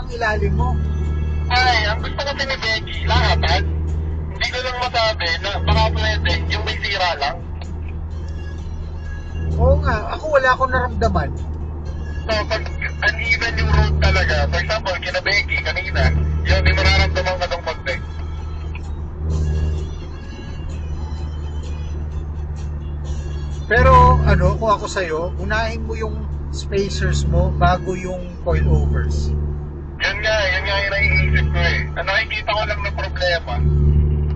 ang ilalim mo. Ay, ang gusto kasi ni Becky, lahatan. Hindi ko lang masabi na baka pwede, yung may sira lang. Oo nga, ako wala akong naramdaman. So, pag uneven yung road talaga, for example, kina Becky, kanina, yun, may mararamdaman ka ng konti. Pero ano, kung ako sa'yo, unahin mo yung spacers mo bago yung coilovers. Yun nga yung naiisip ko eh. Ang nakikita ko lang na problema,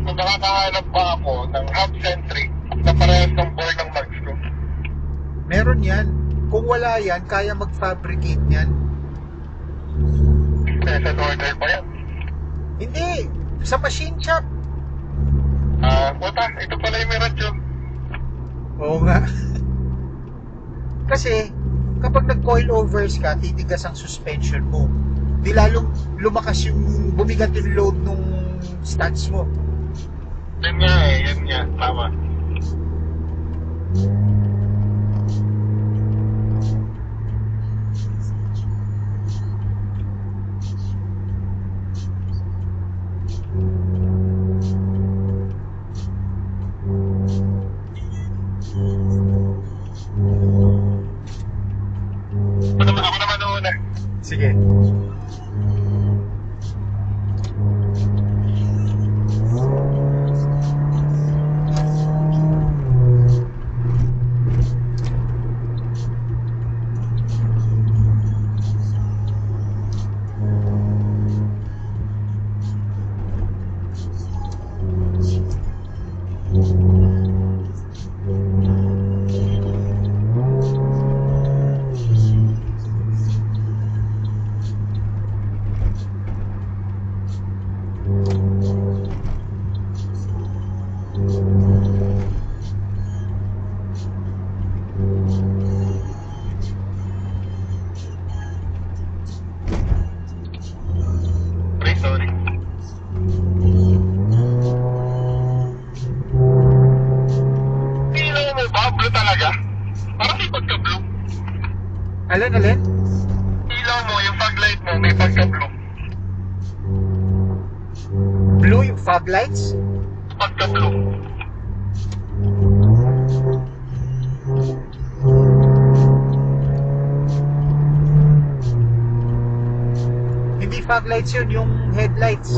kung nakakahanap ba ako ng half-centric na parehas ng board ng mags ko. Meron yan. Kung wala yan, kaya mag-fabricate yan. Sa order pa yan. Hindi, sa machine shop. Puta, ito pala yung meron yun. Oo nga. Kasi, kapag nag-coilovers ka, titigas ang suspension mo. Di lalong lumakas yung bumigat yung load nung studs mo. Yun nga, tama. Ako naman una. Sige. Sorry. Ilaw mo ba? Blue talaga? Parang may pagka-blue. Alin? Ilaw mo, yung fog light mo, may pagka-blue. Blue yung fog lights? Pagka-blue. Hindi fog lights yun, yung headlights.